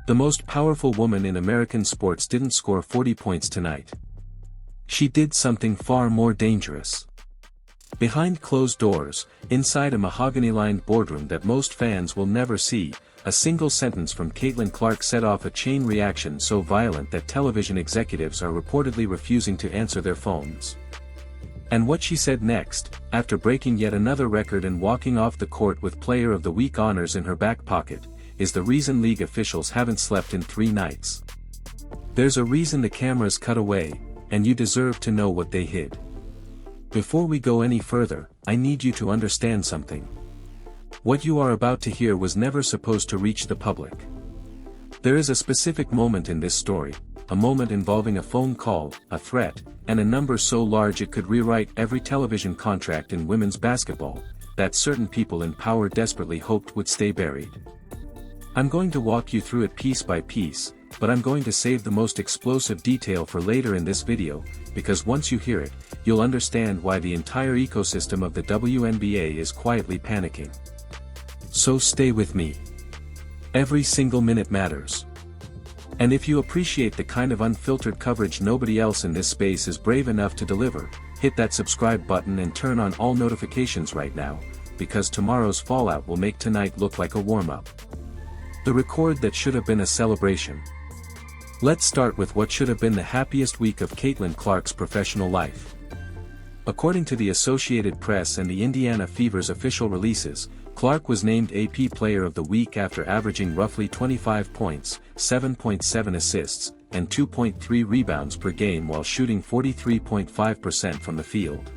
The most powerful woman in American sports didn't score 40 points tonight. She did something far more dangerous. Behind closed doors, inside a mahogany-lined boardroom that most fans will never see, a single sentence from Caitlin Clark set off a chain reaction so violent that television executives are reportedly refusing to answer their phones. And what she said next, after breaking yet another record and walking off the court with Player of the Week honors in her back pocket, is the reason league officials haven't slept in 3 nights. There's a reason the cameras cut away, and you deserve to know what they hid. Before we go any further, I need you to understand something. What you are about to hear was never supposed to reach the public. There is a specific moment in this story, a moment involving a phone call, a threat, and a number so large it could rewrite every television contract in women's basketball, that certain people in power desperately hoped would stay buried. I'm going to walk you through it piece by piece, but I'm going to save the most explosive detail for later in this video, because once you hear it, you'll understand why the entire ecosystem of the WNBA is quietly panicking. So stay with me. Every single minute matters. And if you appreciate the kind of unfiltered coverage nobody else in this space is brave enough to deliver, hit that subscribe button and turn on all notifications right now, because tomorrow's fallout will make tonight look like a warm-up. The record that should have been a celebration. Let's start with what should have been the happiest week of Caitlin Clark's professional life. According to the Associated Press and the Indiana Fever's official releases, Clark was named AP Player of the Week after averaging roughly 25 points, 7.7 assists, and 2.3 rebounds per game while shooting 43.5% from the field.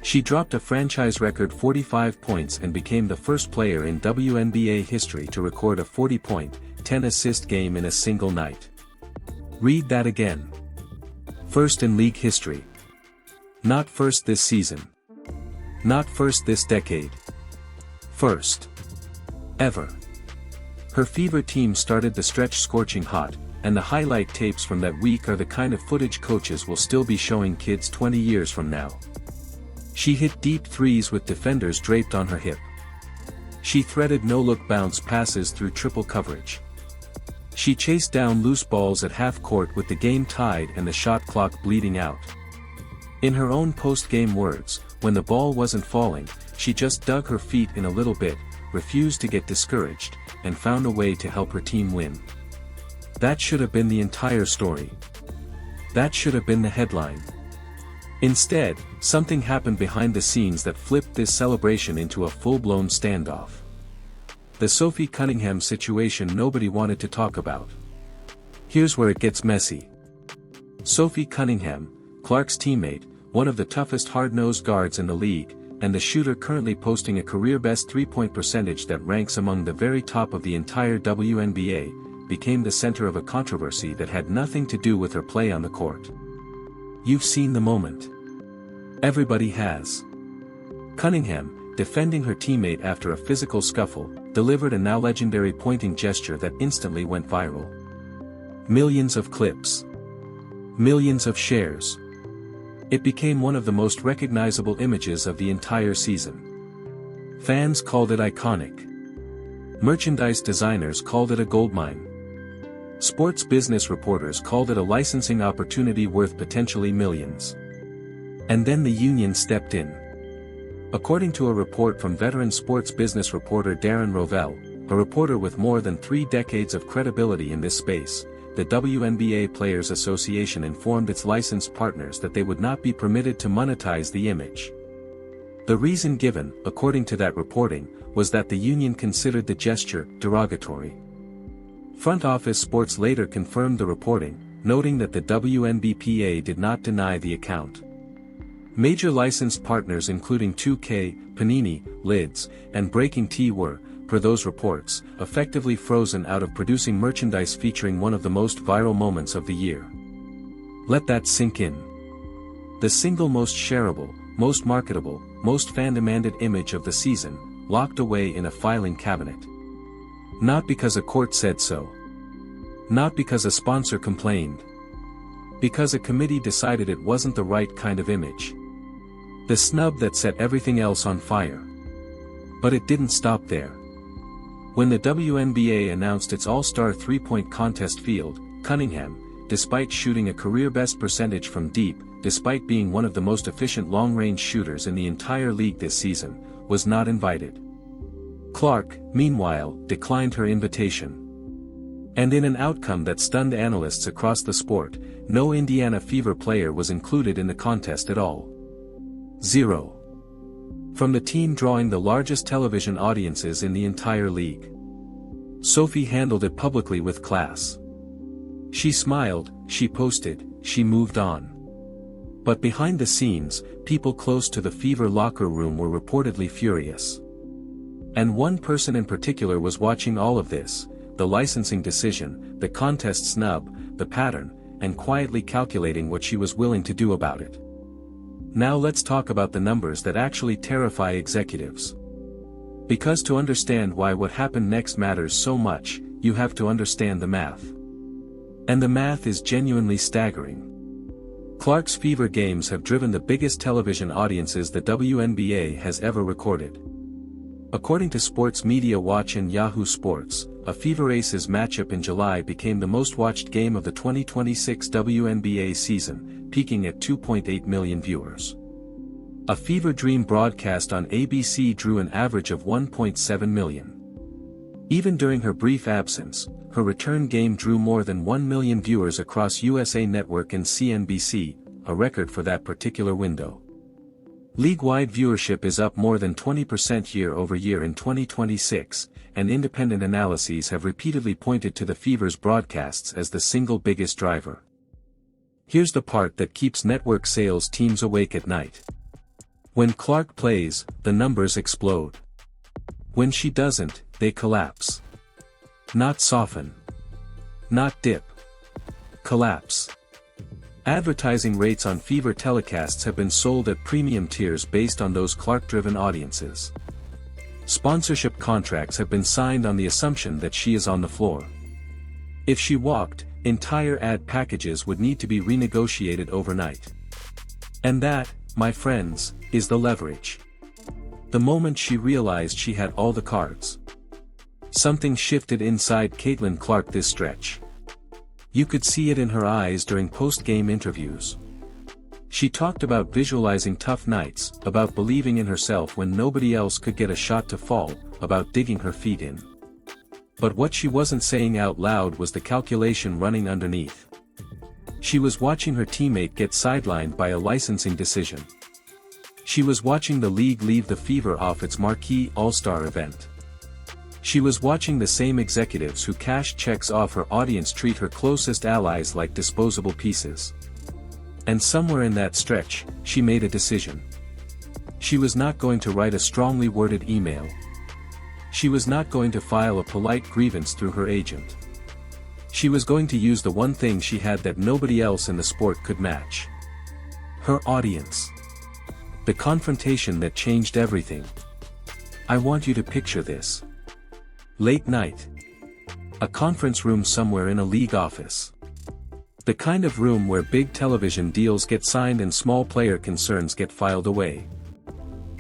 She dropped a franchise record 45 points and became the first player in WNBA history to record a 40-point, 10-assist game in a single night. Read that again. First in league history. Not first this season. Not first this decade. First. Ever. Her Fever team started the stretch scorching hot, and the highlight tapes from that week are the kind of footage coaches will still be showing kids 20 years from now. She hit deep threes with defenders draped on her hip. She threaded no-look bounce passes through triple coverage. She chased down loose balls at half court with the game tied and the shot clock bleeding out. In her own post-game words, when the ball wasn't falling, she just dug her feet in a little bit, refused to get discouraged, and found a way to help her team win. That should have been the entire story. That should have been the headline. Instead, something happened behind the scenes that flipped this celebration into a full-blown standoff. The Sophie Cunningham situation nobody wanted to talk about. Here's where it gets messy. Sophie Cunningham, Clark's teammate, one of the toughest hard-nosed guards in the league, and the shooter currently posting a career-best three-point percentage that ranks among the very top of the entire WNBA, became the center of a controversy that had nothing to do with her play on the court. You've seen the moment. Everybody has. Cunningham, defending her teammate after a physical scuffle, delivered a now legendary pointing gesture that instantly went viral. Millions of clips. Millions of shares. It became one of the most recognizable images of the entire season. Fans called it iconic. Merchandise designers called it a goldmine. Sports business reporters called it a licensing opportunity worth potentially millions. And then the union stepped in. According to a report from veteran sports business reporter Darren Rovell, a reporter with more than 3 decades of credibility in this space, the WNBA Players Association informed its licensed partners that they would not be permitted to monetize the image. The reason given, according to that reporting, was that the union considered the gesture derogatory. Front Office Sports later confirmed the reporting, noting that the WNBPA did not deny the account. Major licensed partners including 2K, Panini, Lids, and Breaking Tea were, per those reports, effectively frozen out of producing merchandise featuring one of the most viral moments of the year. Let that sink in. The single most shareable, most marketable, most fan-demanded image of the season, locked away in a filing cabinet. Not because a court said so. Not because a sponsor complained. Because a committee decided it wasn't the right kind of image. The snub that set everything else on fire. But it didn't stop there. When the WNBA announced its all-star three-point contest field, Cunningham, despite shooting a career-best percentage from deep, despite being one of the most efficient long-range shooters in the entire league this season, was not invited. Clark, meanwhile, declined her invitation. And in an outcome that stunned analysts across the sport, no Indiana Fever player was included in the contest at all. 0. From the team drawing the largest television audiences in the entire league. Sophie handled it publicly with class. She smiled, she posted, she moved on. But behind the scenes, people close to the Fever locker room were reportedly furious. And one person in particular was watching all of this, the licensing decision, the contest snub, the pattern, and quietly calculating what she was willing to do about it. Now let's talk about the numbers that actually terrify executives. Because to understand why what happened next matters so much, you have to understand the math. And the math is genuinely staggering. Clark's Fever games have driven the biggest television audiences the WNBA has ever recorded. According to Sports Media Watch and Yahoo Sports, a Fever Aces matchup in July became the most watched game of the 2026 WNBA season, peaking at 2.8 million viewers. A Fever Dream broadcast on ABC drew an average of 1.7 million. Even during her brief absence, her return game drew more than 1 million viewers across USA Network and CNBC, a record for that particular window. League-wide viewership is up more than 20% year-over-year in 2026, and independent analyses have repeatedly pointed to the Fever's broadcasts as the single biggest driver. Here's the part that keeps network sales teams awake at night. When Clark plays, the numbers explode. When she doesn't, they collapse. Not soften. Not dip. Collapse. Advertising rates on Fever telecasts have been sold at premium tiers based on those Clark-driven audiences. Sponsorship contracts have been signed on the assumption that she is on the floor. If she walked, entire ad packages would need to be renegotiated overnight. And that, my friends, is the leverage. The moment she realized she had all the cards. Something shifted inside Caitlin Clark this stretch. You could see it in her eyes during post-game interviews. She talked about visualizing tough nights, about believing in herself when nobody else could get a shot to fall, about digging her feet in. But what she wasn't saying out loud was the calculation running underneath. She was watching her teammate get sidelined by a licensing decision. She was watching the league leave the Fever off its marquee All-Star event. She was watching the same executives who cashed checks off her audience treat her closest allies like disposable pieces. And somewhere in that stretch, she made a decision. She was not going to write a strongly worded email. She was not going to file a polite grievance through her agent. She was going to use the one thing she had that nobody else in the sport could match. Her audience. The confrontation that changed everything. I want you to picture this. Late night. A conference room somewhere in a league office. The kind of room where big television deals get signed and small player concerns get filed away.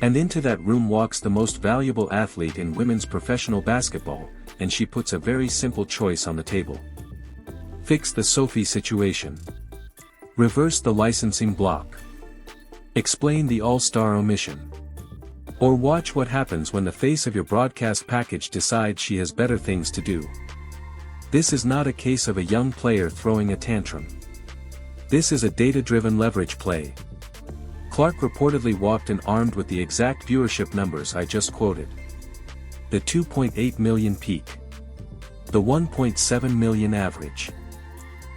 And into that room walks the most valuable athlete in women's professional basketball, and she puts a very simple choice on the table. Fix the Sophie situation. Reverse the licensing block. Explain the all-star omission. Or watch what happens when the face of your broadcast package decides she has better things to do. This is not a case of a young player throwing a tantrum. This is a data-driven leverage play. Clark reportedly walked in armed with the exact viewership numbers I just quoted. The 2.8 million peak. The 1.7 million average.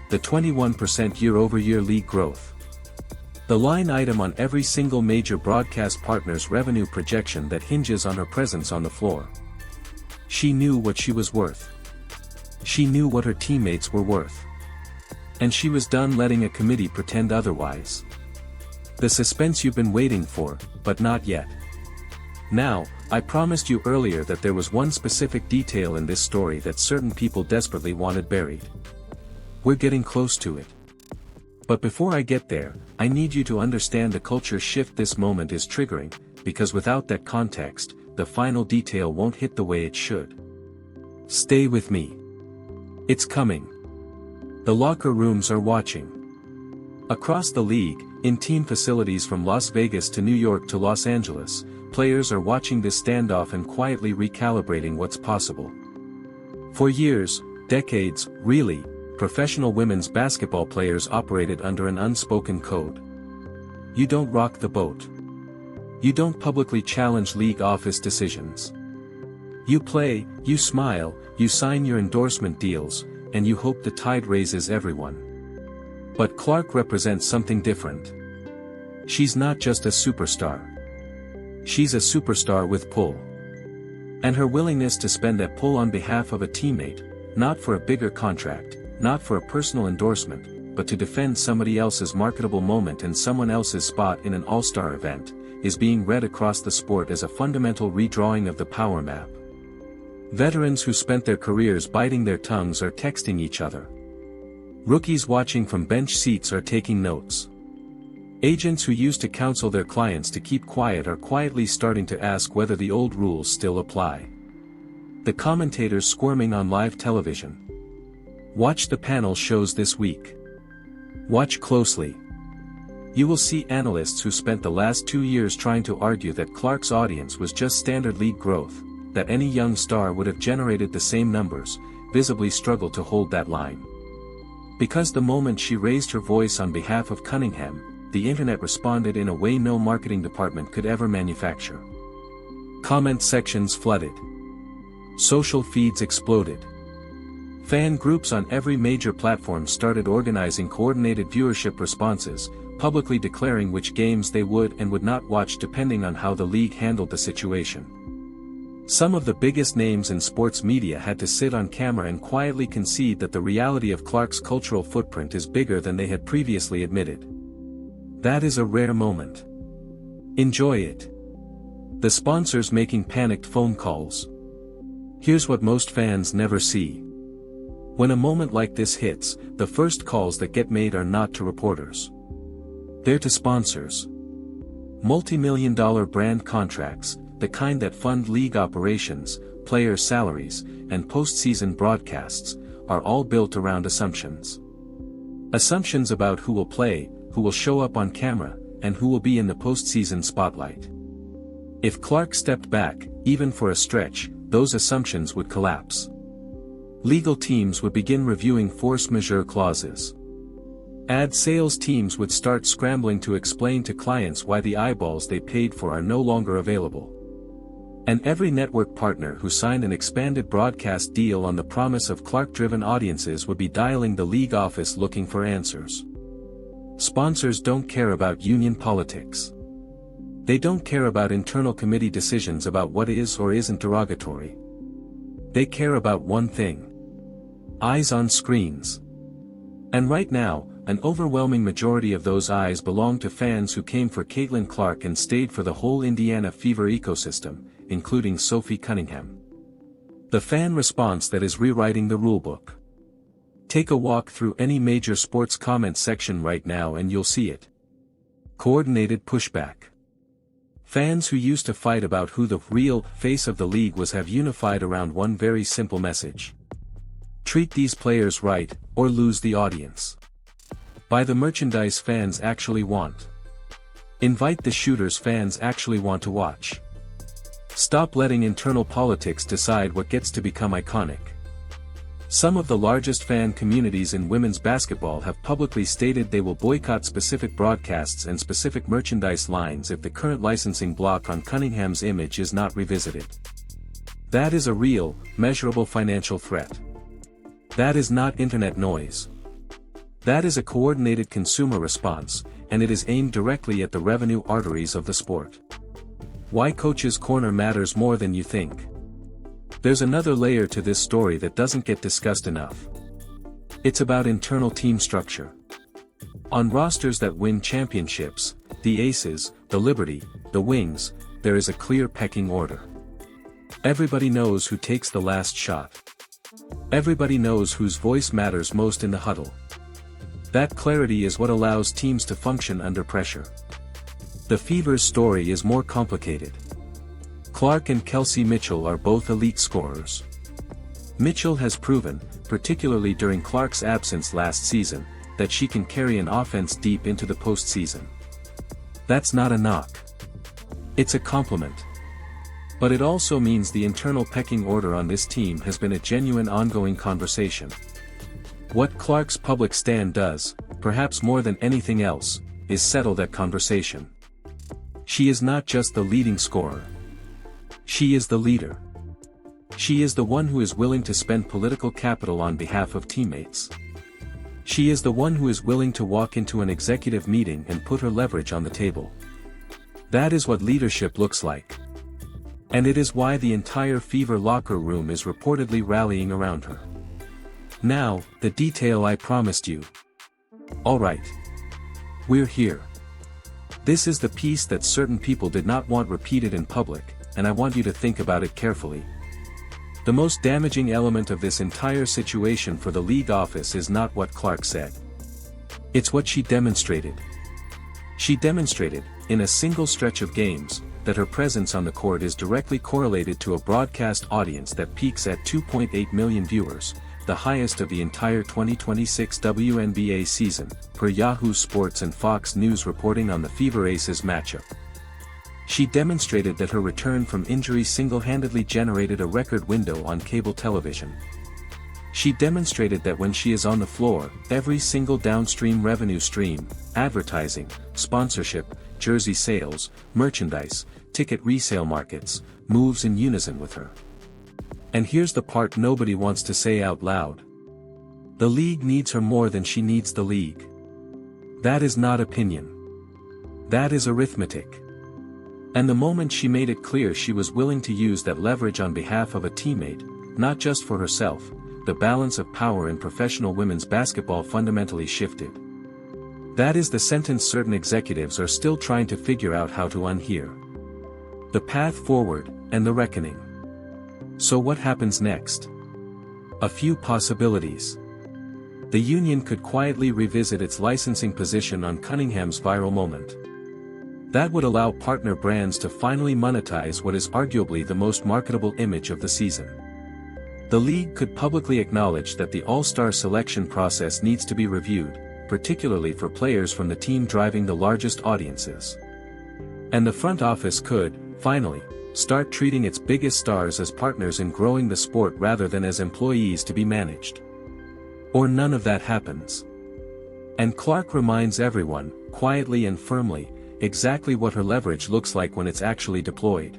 The 21% year-over-year league growth. The line item on every single major broadcast partner's revenue projection that hinges on her presence on the floor. She knew what she was worth. She knew what her teammates were worth. And she was done letting a committee pretend otherwise. The suspense you've been waiting for, but not yet. Now, I promised you earlier that there was one specific detail in this story that certain people desperately wanted buried. We're getting close to it. But before I get there, I need you to understand the culture shift this moment is triggering, because without that context, the final detail won't hit the way it should. Stay with me. It's coming. The locker rooms are watching. Across the league, in team facilities from Las Vegas to New York to Los Angeles, players are watching this standoff and quietly recalibrating what's possible. For years, decades, really, professional women's basketball players operated under an unspoken code. You don't rock the boat. You don't publicly challenge league office decisions. You play, you smile, you sign your endorsement deals, and you hope the tide raises everyone. But Clark represents something different. She's not just a superstar. She's a superstar with pull. And her willingness to spend that pull on behalf of a teammate, not for a bigger contract, not for a personal endorsement, but to defend somebody else's marketable moment and someone else's spot in an all-star event, is being read across the sport as a fundamental redrawing of the power map. Veterans who spent their careers biting their tongues are texting each other. Rookies watching from bench seats are taking notes. Agents who used to counsel their clients to keep quiet are quietly starting to ask whether the old rules still apply. The commentators squirming on live television. Watch the panel shows this week. Watch closely. You will see analysts who spent the last 2 years trying to argue that Clark's audience was just standard league growth, that any young star would have generated the same numbers, visibly struggle to hold that line. Because the moment she raised her voice on behalf of Cunningham, the internet responded in a way no marketing department could ever manufacture. Comment sections flooded. Social feeds exploded. Fan groups on every major platform started organizing coordinated viewership responses, publicly declaring which games they would and would not watch depending on how the league handled the situation. Some of the biggest names in sports media had to sit on camera and quietly concede that the reality of Clark's cultural footprint is bigger than they had previously admitted. That is a rare moment. Enjoy it. The sponsors making panicked phone calls. Here's what most fans never see. When a moment like this hits, the first calls that get made are not to reporters. They're to sponsors. Multi-million-dollar brand contracts, the kind that fund league operations, player salaries, and postseason broadcasts, are all built around assumptions. Assumptions about who will play, who will show up on camera, and who will be in the postseason spotlight. If Clark stepped back, even for a stretch, those assumptions would collapse. Legal teams would begin reviewing force majeure clauses. Ad sales teams would start scrambling to explain to clients why the eyeballs they paid for are no longer available. And every network partner who signed an expanded broadcast deal on the promise of Clark-driven audiences would be dialing the league office looking for answers. Sponsors don't care about union politics. They don't care about internal committee decisions about what is or isn't derogatory. They care about one thing. Eyes on screens. And right now, an overwhelming majority of those eyes belong to fans who came for Caitlin Clark and stayed for the whole Indiana Fever ecosystem, including Sophie Cunningham. The fan response that is rewriting the rulebook. Take a walk through any major sports comment section right now and you'll see it. Coordinated pushback. Fans who used to fight about who the real face of the league was have unified around one very simple message. Treat these players right, or lose the audience. Buy the merchandise fans actually want. Invite the shooters fans actually want to watch. Stop letting internal politics decide what gets to become iconic. Some of the largest fan communities in women's basketball have publicly stated they will boycott specific broadcasts and specific merchandise lines if the current licensing block on Cunningham's image is not revisited. That is a real, measurable financial threat. That is not internet noise. That is a coordinated consumer response, and it is aimed directly at the revenue arteries of the sport. Why Coach's Corner matters more than you think. There's another layer to this story that doesn't get discussed enough. It's about internal team structure. On rosters that win championships, the Aces, the Liberty, the Wings, there is a clear pecking order. Everybody knows who takes the last shot. Everybody knows whose voice matters most in the huddle. That clarity is what allows teams to function under pressure. The Fever's story is more complicated. Clark and Kelsey Mitchell are both elite scorers. Mitchell has proven, particularly during Clark's absence last season, that she can carry an offense deep into the postseason. That's not a knock. It's a compliment. But it also means the internal pecking order on this team has been a genuine ongoing conversation. What Clark's public stand does, perhaps more than anything else, is settle that conversation. She is not just the leading scorer. She is the leader. She is the one who is willing to spend political capital on behalf of teammates. She is the one who is willing to walk into an executive meeting and put her leverage on the table. That is what leadership looks like. And it is why the entire Fever locker room is reportedly rallying around her. Now, the detail I promised you. Alright. We're here. This is the piece that certain people did not want repeated in public, and I want you to think about it carefully. The most damaging element of this entire situation for the league office is not what Clark said. It's what she demonstrated. She demonstrated, in a single stretch of games, that her presence on the court is directly correlated to a broadcast audience that peaks at 2.8 million viewers, the highest of the entire 2026 WNBA season, per Yahoo Sports and Fox News reporting on the Fever Aces matchup. She demonstrated that her return from injury single-handedly generated a record window on cable television. She demonstrated that when she is on the floor, every single downstream revenue stream, advertising, sponsorship, jersey sales, merchandise, ticket resale markets, moves in unison with her. And here's the part nobody wants to say out loud. The league needs her more than she needs the league. That is not opinion. That is arithmetic. And the moment she made it clear she was willing to use that leverage on behalf of a teammate, not just for herself, the balance of power in professional women's basketball fundamentally shifted. That is the sentence certain executives are still trying to figure out how to unhear. The path forward, and the reckoning. So what happens next? A few possibilities. The union could quietly revisit its licensing position on Cunningham's viral moment. That would allow partner brands to finally monetize what is arguably the most marketable image of the season. The league could publicly acknowledge that the all-star selection process needs to be reviewed, particularly for players from the team driving the largest audiences. And the front office could, finally, start treating its biggest stars as partners in growing the sport rather than as employees to be managed. Or none of that happens. And Clark reminds everyone, quietly and firmly, exactly what her leverage looks like when it's actually deployed.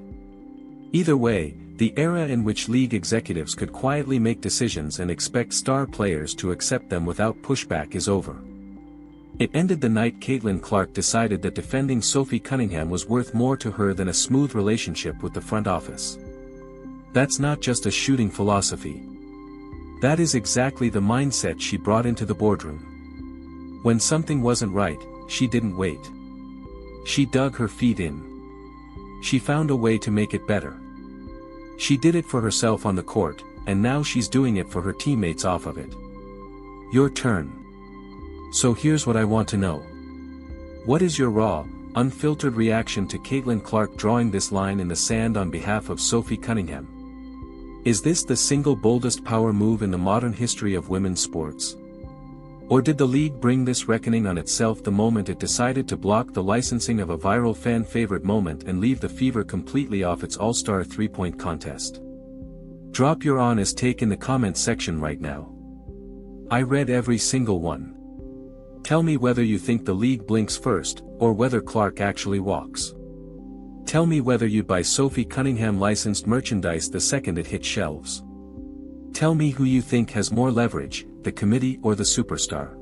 Either way, the era in which league executives could quietly make decisions and expect star players to accept them without pushback is over. It ended the night Caitlin Clark decided that defending Sophie Cunningham was worth more to her than a smooth relationship with the front office. That's not just a shooting philosophy. That is exactly the mindset she brought into the boardroom. When something wasn't right, she didn't wait. She dug her feet in. She found a way to make it better. She did it for herself on the court, and now she's doing it for her teammates off of it. Your turn. So here's what I want to know. What is your raw, unfiltered reaction to Caitlin Clark drawing this line in the sand on behalf of Sophie Cunningham? Is this the single boldest power move in the modern history of women's sports? Or did the league bring this reckoning on itself the moment it decided to block the licensing of a viral fan-favorite moment and leave the Fever completely off its all-star three-point contest? Drop your honest take in the comment section right now. I read every single one. Tell me whether you think the league blinks first, or whether Clark actually walks. Tell me whether you'd buy Sophie Cunningham licensed merchandise the second it hit shelves. Tell me who you think has more leverage, the committee or the superstar.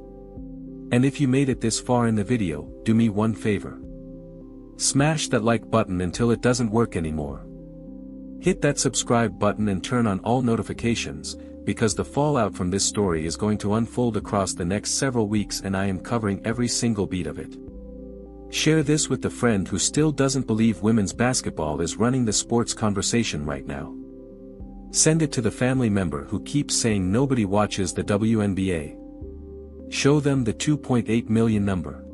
And if you made it this far in the video, do me one favor. Smash that like button until it doesn't work anymore. Hit that subscribe button and turn on all notifications, because the fallout from this story is going to unfold across the next several weeks and I am covering every single beat of it. Share this with the friend who still doesn't believe women's basketball is running the sports conversation right now. Send it to the family member who keeps saying nobody watches the WNBA. Show them the 2.8 million number.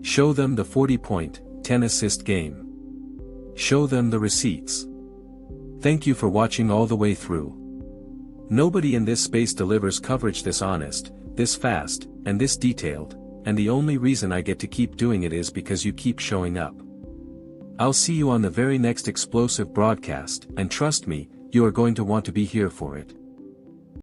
Show them the 40-point, 10-assist game. Show them the receipts. Thank you for watching all the way through. Nobody in this space delivers coverage this honest, this fast, and this detailed, and the only reason I get to keep doing it is because you keep showing up. I'll see you on the very next explosive broadcast, and trust me, you are going to want to be here for it.